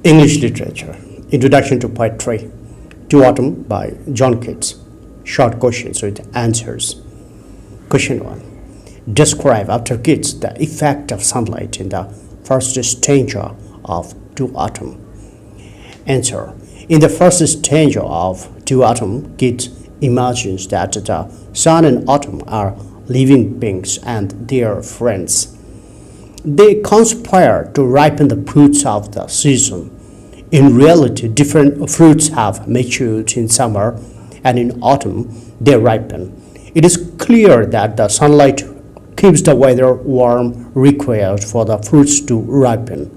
English Literature Introduction to Poetry to Autumn by John Keats. Short questions with answers. Question 1. Describe after Keats the effect of sunlight in the first stanza of To Autumn. Answer. In the first stanza of To Autumn, Keats imagines that the sun and autumn are living beings and their friends. They conspire to ripen the fruits of the season. In reality, different fruits have matured in summer, and in autumn they ripen. It is clear that the sunlight keeps the weather warm required for the fruits to ripen.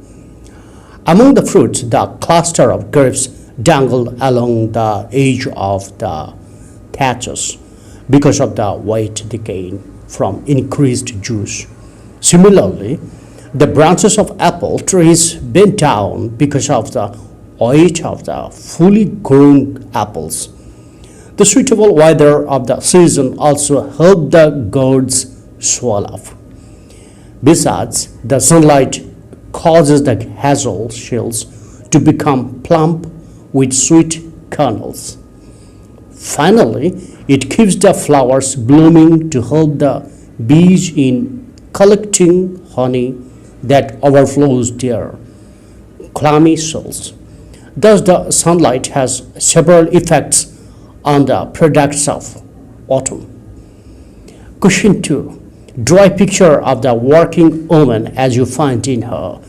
Among the fruits, the cluster of grapes dangled along the edge of the thatches because of the weight they gain from increased juice. Similarly, the branches of apple trees bent down because of the weight of the fully grown apples. The suitable weather of the season also helped the gourds swell up. Besides, the sunlight causes the hazel shells to become plump with sweet kernels. Finally, it keeps the flowers blooming to help the bees in collecting honey that overflows their clammy cells. Thus, the sunlight has several effects on the products of autumn. Question 2. Draw a picture of the working woman as you find her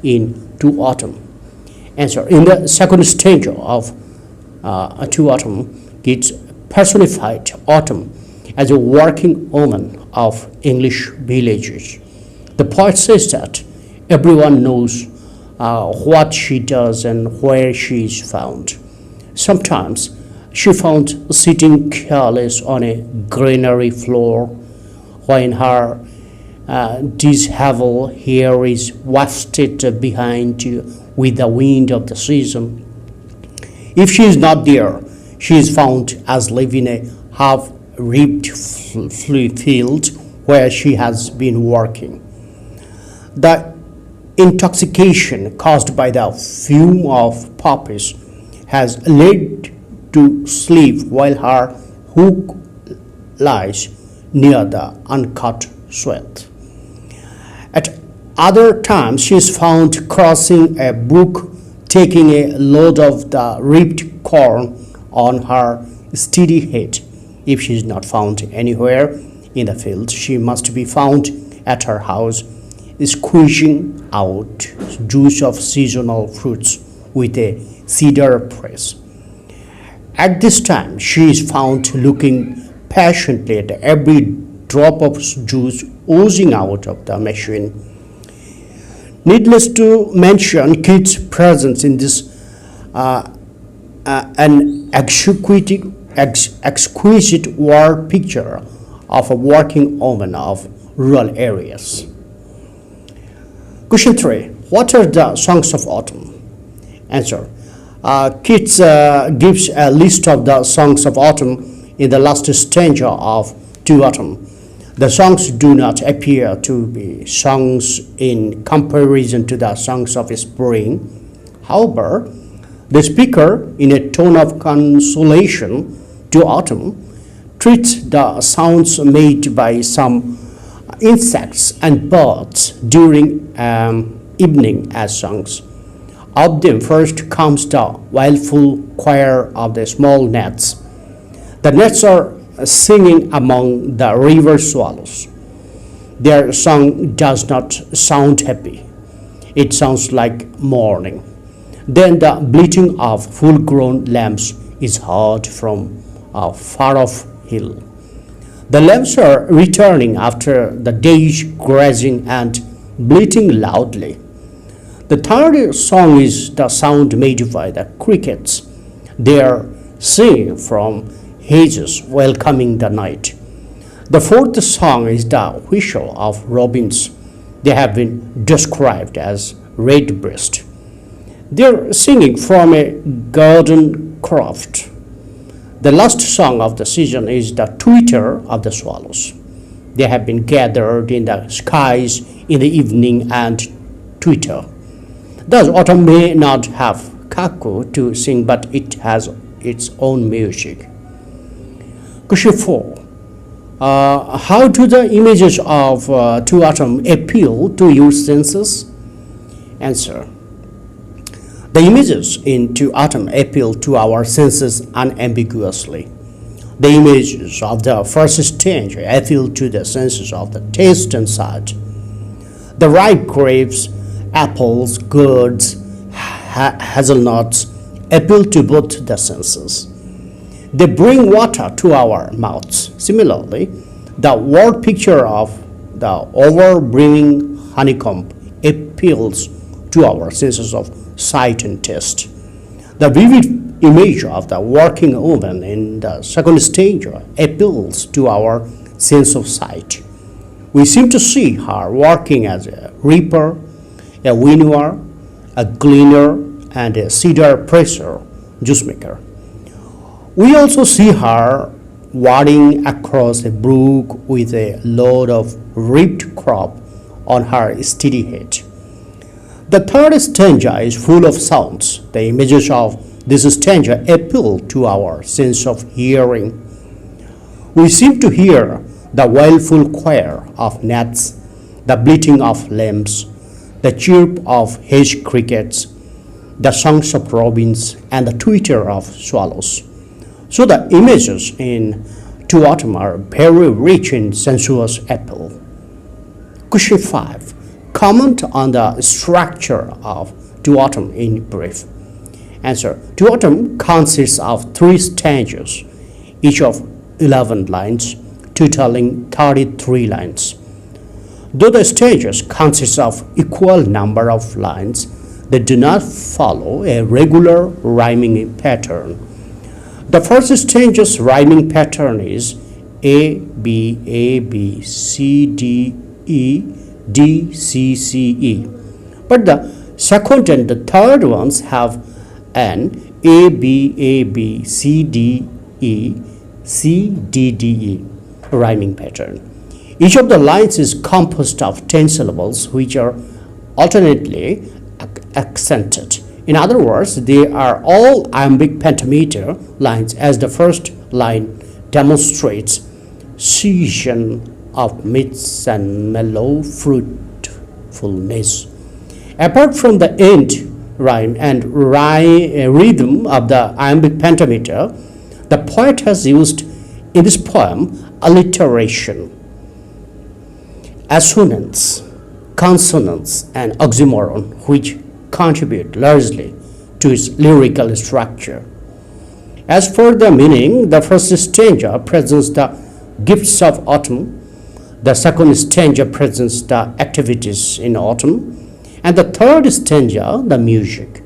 in To Autumn. Answer. In the second stanza of To Autumn, Keats personified autumn as a working woman of English villages. The poet says that everyone knows what she does and where she is found. Sometimes she found sitting careless on a granary floor, when her disheveled hair is wafted behind with the wind of the season. If she is not there, she is found asleep in a half-ribbed field where she has been working. The intoxication caused by the fume of poppies has led to sleep while her hook lies near the uncut swath. At other times, she is found crossing a brook, taking a load of the ribbed corn on her steady head. If she is not found anywhere in the field, she must be found at her house, squeezing out juice of seasonal fruits with a cedar press. At this time, she is found looking patiently at every drop of juice oozing out of the machine. Needless to mention, Keats' presence in this an exquisite word picture of a working woman of rural areas. Question 3. What are the songs of autumn? Answer. Keats gives a list of the songs of autumn in the last stanza of To Autumn. The songs do not appear to be songs in comparison to the songs of spring. However, the speaker, in a tone of consolation to autumn, treats the sounds made by some insects and birds during evening as songs. Of them first comes the wailful choir of the small gnats. The gnats are singing among the river swallows. Their song does not sound happy. It sounds like mourning. Then the bleating of full-grown lambs is heard from a far-off hill. The lambs are returning after the day's grazing and bleating loudly. The third song is the sound made by the crickets. They are singing from hedges welcoming the night. The fourth song is the whistle of robins. They have been described as redbreast. They are singing from a garden croft. The last song of the season is the twitter of the swallows. They have been gathered in the skies in the evening and twitter. Thus, autumn may not have cuckoo to sing, but it has its own music. Question 4. How do the images of to autumn appeal to your senses? Answer. The images in To Autumn appeal to our senses unambiguously. The images of the first stanza appeal to the senses of the taste and sight. The ripe grapes, apples, gourds, hazelnuts appeal to both the senses. They bring water to our mouths. Similarly, the word picture of the overbrimming honeycomb appeals to our senses of sight and taste. The vivid image of the working woman in the second stanza appeals to our sense of sight. We seem to see her working as a reaper, a winnower, a gleaner, and a cedar presser, juice maker. We also see her wading across a brook with a load of ripe crop on her steady head. The third stanza is full of sounds. The images of this stanza appeal to our sense of hearing. We seem to hear the wailful choir of gnats, the bleating of lambs, the chirp of hedge crickets, the songs of robins, and the twitter of swallows. So the images in To Autumn are very rich in sensuous appeal. Question 5. Comment on the structure of To Autumn in brief. Answer. To Autumn consists of 3 stanzas, each of 11 lines, totaling 33 lines. Though the stanzas consist of equal number of lines, they do not follow a regular rhyming pattern. The first stanza's rhyming pattern is A, B, A, B, C, D, E, D, C, C, E. But the second and the third ones have an A, B, A, B, C, D, E, C, D, D, E rhyming pattern. Each of the lines is composed of 10 syllables which are alternately accented. In other words, they are all iambic pentameter lines, as the first line demonstrates season of meats and mellow fruitfulness. Apart from the end rhyme and rhythm of the iambic pentameter, the poet has used in this poem alliteration, assonance, consonance, and oxymoron, which contribute largely to its lyrical structure. As for the meaning, the first stanza presents the gifts of autumn, the second stanza presents the activities in autumn, and the third stanza the music,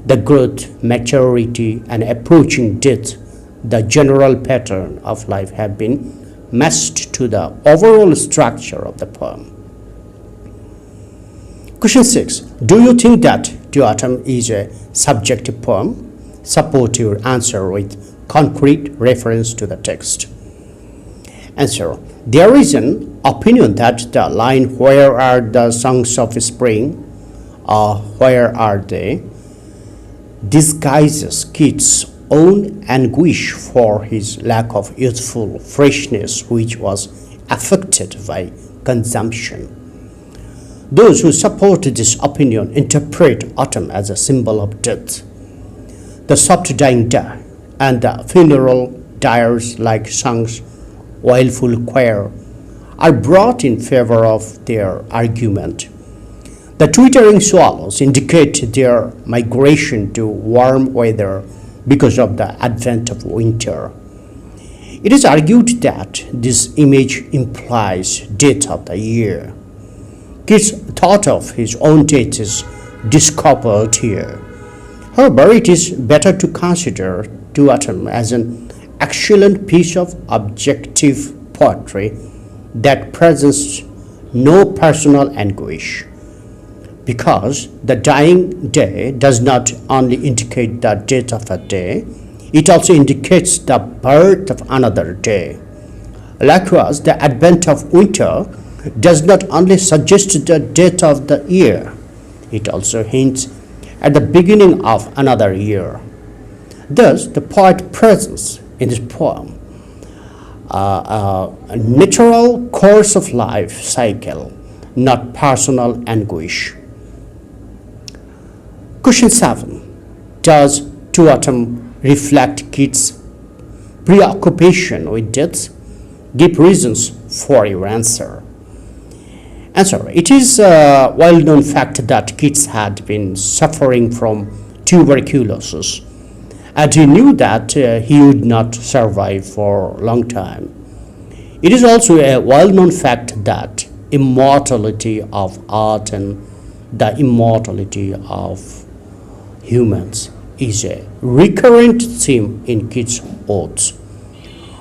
the growth, maturity, and approaching death. The general pattern of life have been matched to the overall structure of the poem. Question 6. Do you think that To Autumn is a subjective poem? Support your answer with concrete reference to the text. Answer. There is an opinion that the line "Where are the songs of spring?" or "Where are they?" disguises Keats' own anguish for his lack of youthful freshness, which was affected by consumption. Those who support this opinion interpret autumn as a symbol of death. The soft dying day and the funeral dyers like songs, wailful choir, are brought in favor of their argument. The twittering swallows indicate their migration to warm weather because of the advent of winter. It is argued that this image implies death of the year. Keats thought of his own death is discovered here. However, it is better to consider To Autumn as an excellent piece of objective poetry that presents no personal anguish, because the dying day does not only indicate the death of a day, it also indicates the birth of another day. Likewise, the advent of winter does not only suggest the death of the year, It also hints at the beginning of another year. Thus, the poet presents in this poem a natural course of life cycle, not personal anguish. Question 7. Does To Autumn reflect Keats' preoccupation with death? Give reasons for your answer. Answer. It is a well-known fact that Keats had been suffering from tuberculosis, and he knew that he would not survive for a long time. It is also a well-known fact that immortality of art and the immortality of humans is a recurrent theme in Keats' odes.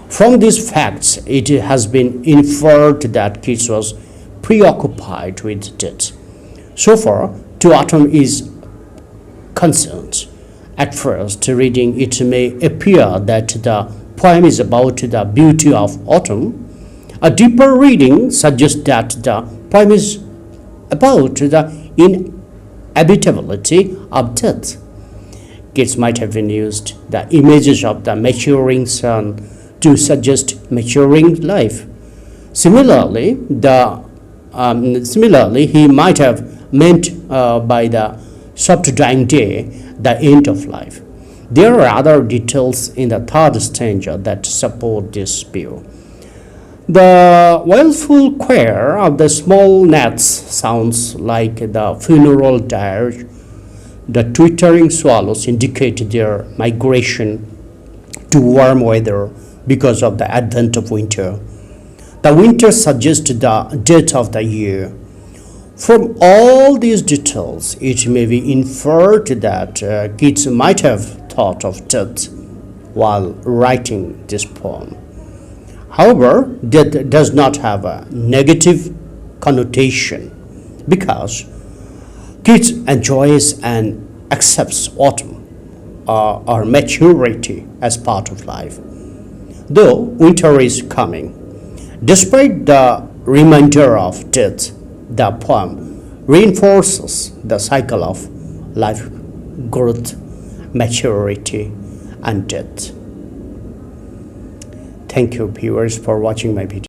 From these facts, it has been inferred that Keats was preoccupied with death. So far, To Autumn is concerned. At first reading, it may appear that the poem is about the beauty of autumn. A deeper reading suggests that the poem is about the inevitability of death. Keats might have used the images of the maturing sun to suggest maturing life. Similarly, he might have meant by the soft dying day the end of life. There are other details in the third stanza that support this view. The wailful choir of the small gnats sounds like the funeral dirge. The twittering swallows indicate their migration to warm weather because of the advent of winter. The winter suggests the death of the year. From all these details, it may be inferred that Keats might have thought of death while writing this poem. However, death does not have a negative connotation because Keats enjoys and accepts autumn or maturity as part of life, though winter is coming. Despite the reminder of death, the poem reinforces the cycle of life growth, maturity, and death. Thank you, viewers, for watching my video.